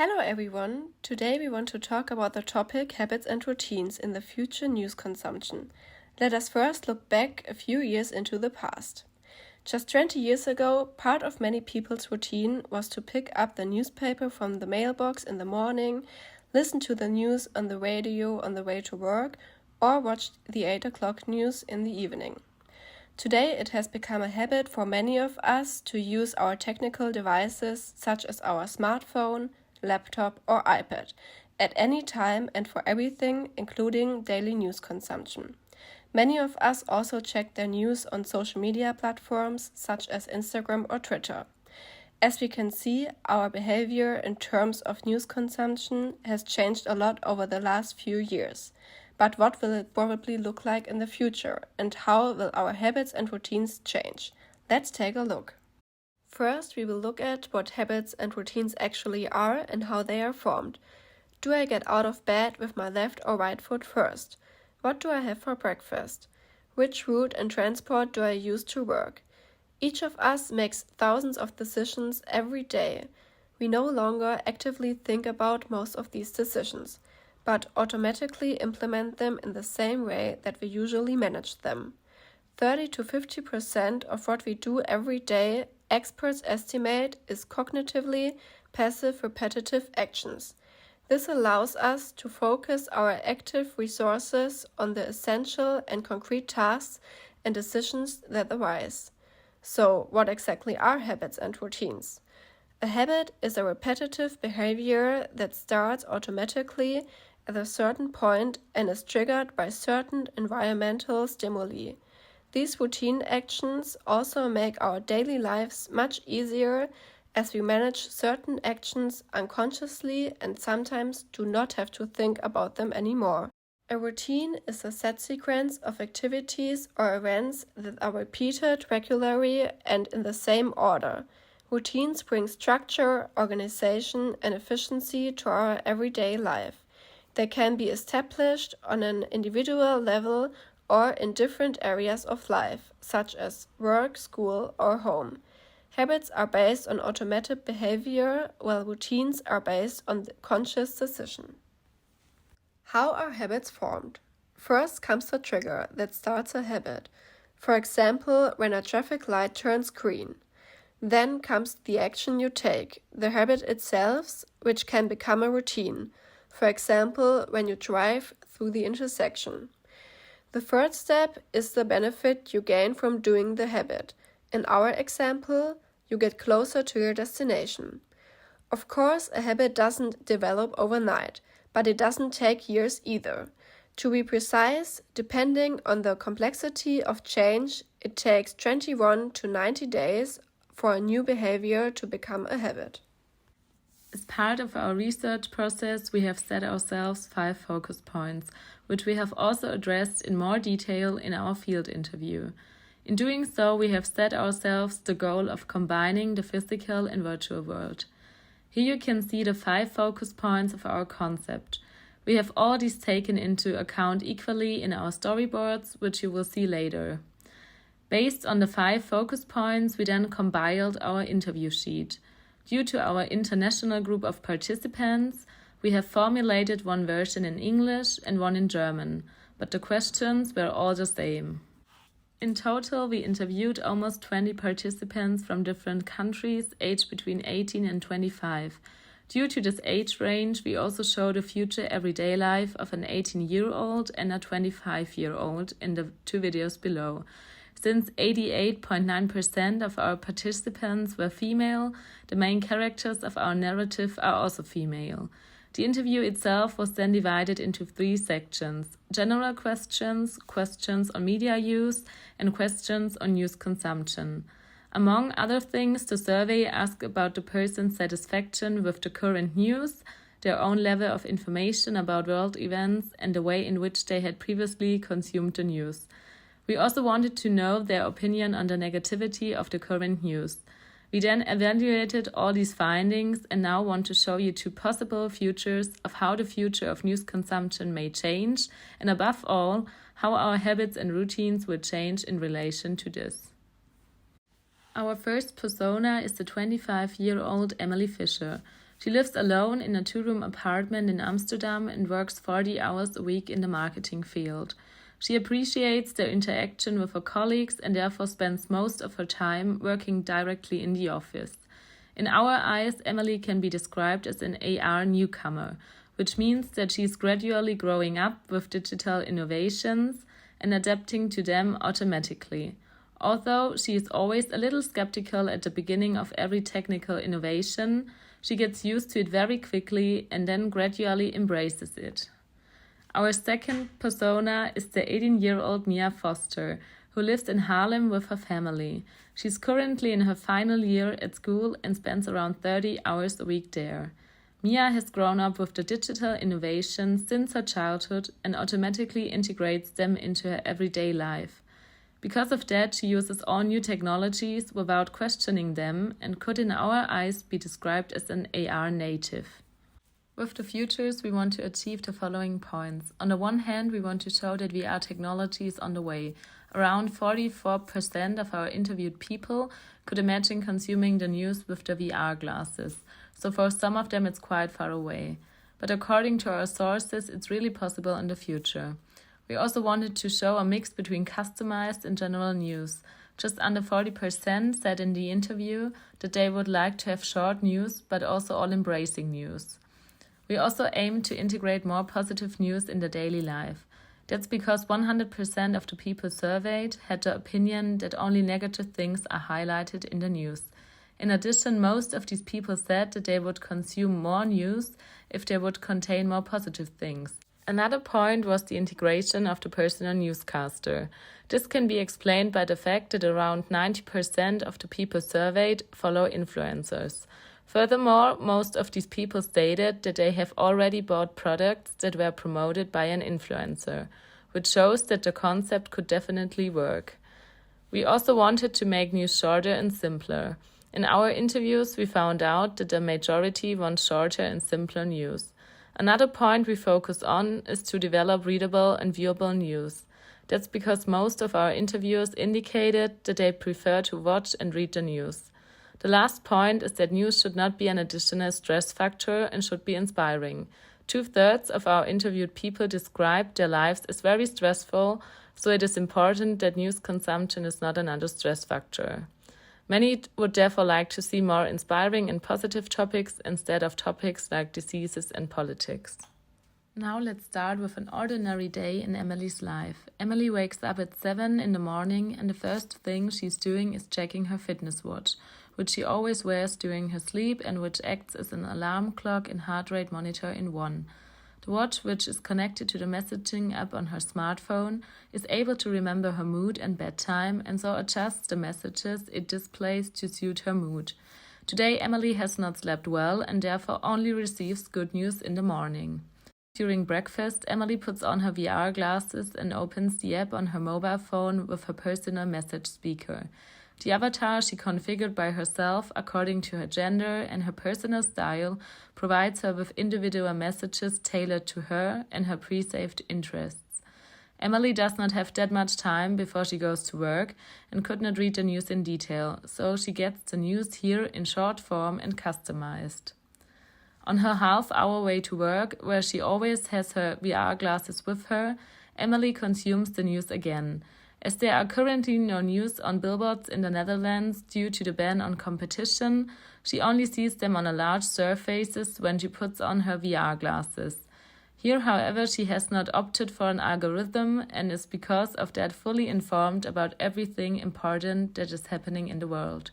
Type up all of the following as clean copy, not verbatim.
Hello everyone! Today we want to talk about the topic habits and routines in the future news consumption. Let us first look back a few years into the past. Just 20 years ago, part of many people's routine was to pick up the newspaper from the mailbox in the morning, listen to the news on the radio on the way to work, or watch the 8 o'clock news in the evening. Today it has become a habit for many of us to use our technical devices such as our smartphone, laptop, or iPad at any time and for everything, including daily news consumption. Many of us also check their news on social media platforms such as Instagram or Twitter. As we can see, our behavior in terms of news consumption has changed a lot over the last few years. But what will it probably look like in the future, and how will our habits and routines change? Let's take a look. First, we will look at what habits and routines actually are and how they are formed. Do I get out of bed with my left or right foot first? What do I have for breakfast? Which route and transport do I use to work? Each of us makes thousands of decisions every day. We no longer actively think about most of these decisions, but automatically implement them in the same way that we usually manage them. 30 to 50% of what we do every day, experts estimate, is cognitively passive repetitive actions. This allows us to focus our active resources on the essential and concrete tasks and decisions that arise. So, what exactly are habits and routines? A habit is a repetitive behavior that starts automatically at a certain point and is triggered by certain environmental stimuli. These routine actions also make our daily lives much easier as we manage certain actions unconsciously and sometimes do not have to think about them anymore. A routine is a set sequence of activities or events that are repeated regularly and in the same order. Routines bring structure, organization, and efficiency to our everyday life. They can be established on an individual level or in different areas of life, such as work, school, or home. Habits are based on automated behavior, while routines are based on conscious decision. How are habits formed? First comes the trigger that starts a habit. For example, when a traffic light turns green. Then comes the action you take, the habit itself, which can become a routine. For example, when you drive through the intersection. The third step is the benefit you gain from doing the habit. In our example, you get closer to your destination. Of course, a habit doesn't develop overnight, but it doesn't take years either. To be precise, depending on the complexity of change, it takes 21 to 90 days for a new behavior to become a habit. As part of our research process, we have set ourselves 5 focus points, which we have also addressed in more detail in our field interview. In doing so, we have set ourselves the goal of combining the physical and virtual world. Here you can see the 5 focus points of our concept. We have all these taken into account equally in our storyboards, which you will see later. Based on the 5 focus points, we then compiled our interview sheet. Due to our international group of participants, we have formulated one version in English and one in German, but the questions were all the same. In total, we interviewed almost 20 participants from different countries aged between 18 and 25. Due to this age range, we also showed a future everyday life of an 18-year-old and a 25-year-old in the 2 videos below. Since 88.9% of our participants were female, the main characters of our narrative are also female. The interview itself was then divided into 3 sections: general questions, questions on media use, and questions on news consumption. Among other things, the survey asked about the person's satisfaction with the current news, their own level of information about world events, and the way in which they had previously consumed the news. We also wanted to know their opinion on the negativity of the current news. We then evaluated all these findings and now want to show you 2 possible futures of how the future of news consumption may change, and above all, how our habits and routines will change in relation to this. Our first persona is the 25-year-old Emily Fisher. She lives alone in a 2-room apartment in Amsterdam and works 40 hours a week in the marketing field. She appreciates the interaction with her colleagues and therefore spends most of her time working directly in the office. In our eyes, Emily can be described as an AR newcomer, which means that she's gradually growing up with digital innovations and adapting to them automatically. Although she is always a little skeptical at the beginning of every technical innovation, she gets used to it very quickly and then gradually embraces it. Our second persona is the 18-year-old Mia Foster, who lives in Haarlem with her family. She's currently in her final year at school and spends around 30 hours a week there. Mia has grown up with the digital innovations since her childhood and automatically integrates them into her everyday life. Because of that, she uses all new technologies without questioning them and could in our eyes be described as an AR native. With the futures, we want to achieve the following points. On the one hand, we want to show that VR technology is on the way. Around 44% of our interviewed people could imagine consuming the news with the VR glasses. So for some of them, it's quite far away. But according to our sources, it's really possible in the future. We also wanted to show a mix between customized and general news. Just under 40% said in the interview that they would like to have short news, but also all-embracing news. We also aim to integrate more positive news in their daily life. That's because 100% of the people surveyed had the opinion that only negative things are highlighted in the news. In addition, most of these people said that they would consume more news if they would contain more positive things. Another point was the integration of the personal newscaster. This can be explained by the fact that around 90% of the people surveyed follow influencers. Furthermore, most of these people stated that they have already bought products that were promoted by an influencer, which shows that the concept could definitely work. We also wanted to make news shorter and simpler. In our interviews, we found out that the majority want shorter and simpler news. Another point we focus on is to develop readable and viewable news. That's because most of our interviewers indicated that they prefer to watch and read the news. The last point is that news should not be an additional stress factor and should be inspiring. 2/3 of our interviewed people described their lives as very stressful, so it is important that news consumption is not another stress factor. Many would therefore like to see more inspiring and positive topics instead of topics like diseases and politics. Now let's start with an ordinary day in Emily's life. Emily wakes up at 7 in the morning and the first thing she's doing is checking her fitness watch, which she always wears during her sleep and which acts as an alarm clock and heart rate monitor in one. The watch, which is connected to the messaging app on her smartphone, is able to remember her mood and bedtime and so adjusts the messages it displays to suit her mood. Today, Emily has not slept well and therefore only receives good news in the morning. During breakfast, Emily puts on her VR glasses and opens the app on her mobile phone with her personal message speaker. The avatar she configured by herself according to her gender and her personal style provides her with individual messages tailored to her and her pre-saved interests. Emily does not have that much time before she goes to work and could not read the news in detail, so she gets the news here in short form and customized. On her half-hour way to work, where she always has her VR glasses with her, Emily consumes the news again. As there are currently no news on billboards in the Netherlands due to the ban on competition, she only sees them on a large surfaces when she puts on her VR glasses. Here, however, she has not opted for an algorithm and is because of that fully informed about everything important that is happening in the world.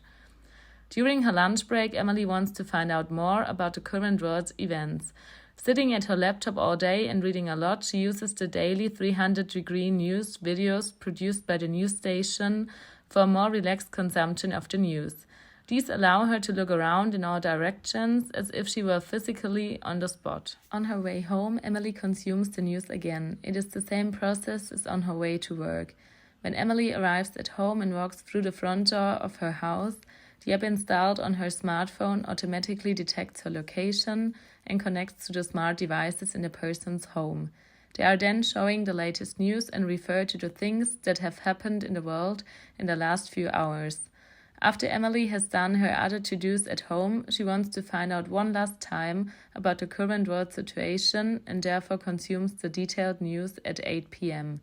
During her lunch break, Emily wants to find out more about the current world's events. Sitting at her laptop all day and reading a lot, she uses the daily 300-degree news videos produced by the news station for a more relaxed consumption of the news. These allow her to look around in all directions as if she were physically on the spot. On her way home, Emily consumes the news again. It is the same process as on her way to work. When Emily arrives at home and walks through the front door of her house, the app installed on her smartphone automatically detects her location and connects to the smart devices in the person's home. They are then showing the latest news and refer to the things that have happened in the world in the last few hours. After Emily has done her other to-dos at home, she wants to find out one last time about the current world situation and therefore consumes the detailed news at 8 p.m.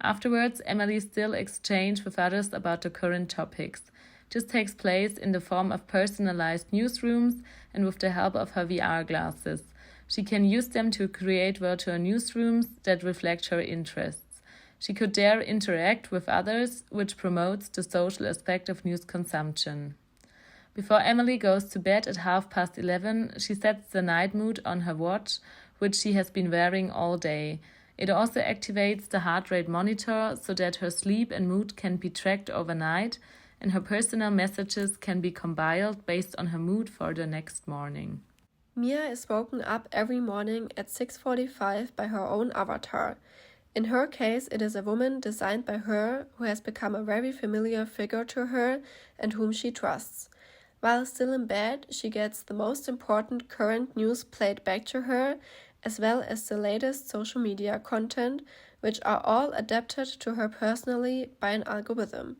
Afterwards, Emily still exchanges with others about the current topics. This takes place in the form of personalized newsrooms and with the help of her VR glasses. She can use them to create virtual newsrooms that reflect her interests. She could there interact with others, which promotes the social aspect of news consumption. Before Emily goes to bed at 11:30, she sets the night mood on her watch, which she has been wearing all day. It also activates the heart rate monitor so that her sleep and mood can be tracked overnight, and her personal messages can be compiled based on her mood for the next morning. Mia is woken up every morning at 6:45 by her own avatar. In her case, it is a woman designed by her who has become a very familiar figure to her and whom she trusts. While still in bed, she gets the most important current news played back to her, as well as the latest social media content, which are all adapted to her personally by an algorithm.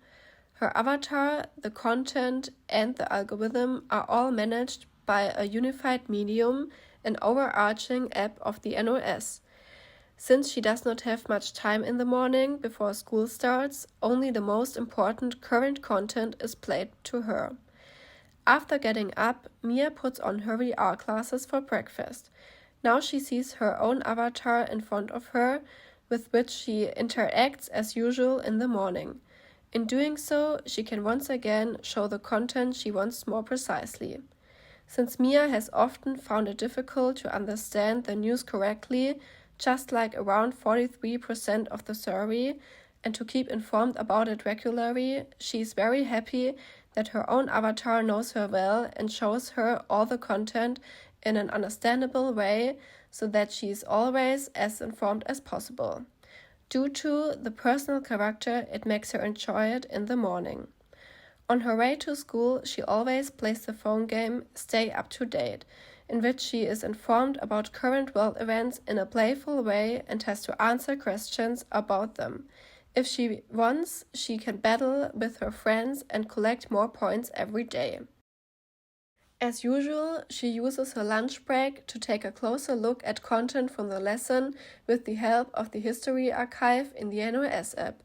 Her avatar, the content, and the algorithm are all managed by a unified medium, an overarching app of the NOS. Since she does not have much time in the morning before school starts, only the most important current content is played to her. After getting up, Mia puts on her VR glasses for breakfast. Now she sees her own avatar in front of her, with which she interacts as usual in the morning. In doing so, she can once again show the content she wants more precisely. Since Mia has often found it difficult to understand the news correctly, just like around 43% of the survey, and to keep informed about it regularly, she is very happy that her own avatar knows her well and shows her all the content in an understandable way so that she is always as informed as possible. Due to the personal character, it makes her enjoy it in the morning. On her way to school, she always plays the phone game Stay Up to Date, in which she is informed about current world events in a playful way and has to answer questions about them. If she wants, she can battle with her friends and collect more points every day. As usual, she uses her lunch break to take a closer look at content from the lesson with the help of the history archive in the NOS app.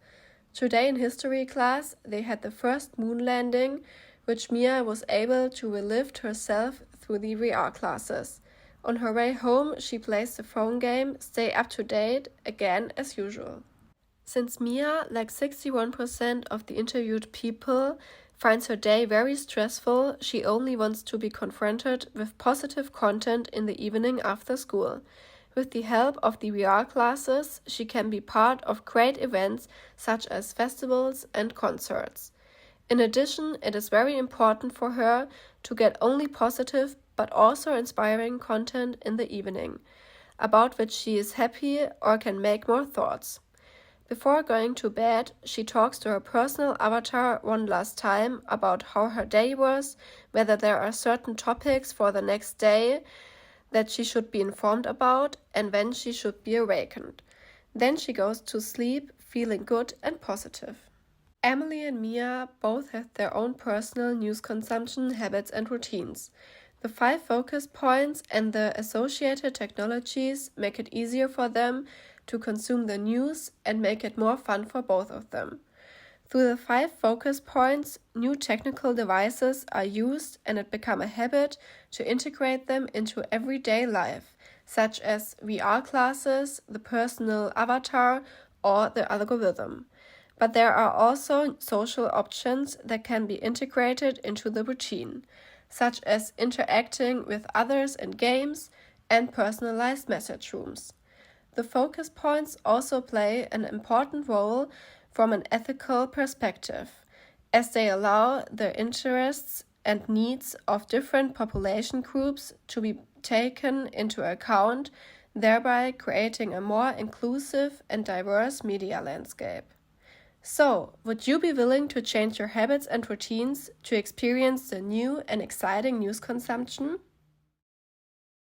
Today in history class, they had the first moon landing, which Mia was able to relive herself through the VR classes. On her way home, she plays the phone game Stay Up to Date again as usual. Since Mia, like 61% of the interviewed people, finds her day very stressful, she only wants to be confronted with positive content in the evening after school. With the help of the VR classes, she can be part of great events such as festivals and concerts. In addition, it is very important for her to get only positive but also inspiring content in the evening, about which she is happy or can make more thoughts. Before going to bed, she talks to her personal avatar one last time about how her day was, whether there are certain topics for the next day that she should be informed about, and when she should be awakened. Then she goes to sleep feeling good and positive. Emily and Mia both have their own personal news consumption habits and routines. The 5 focus points and the associated technologies make it easier for them to consume the news and make it more fun for both of them. Through the 5 focus points, new technical devices are used and it becomes a habit to integrate them into everyday life, such as VR classes, the personal avatar, or the algorithm. But there are also social options that can be integrated into the routine, such as interacting with others in games and personalized message rooms. The focus points also play an important role from an ethical perspective, as they allow the interests and needs of different population groups to be taken into account, thereby creating a more inclusive and diverse media landscape. So, would you be willing to change your habits and routines to experience the new and exciting news consumption?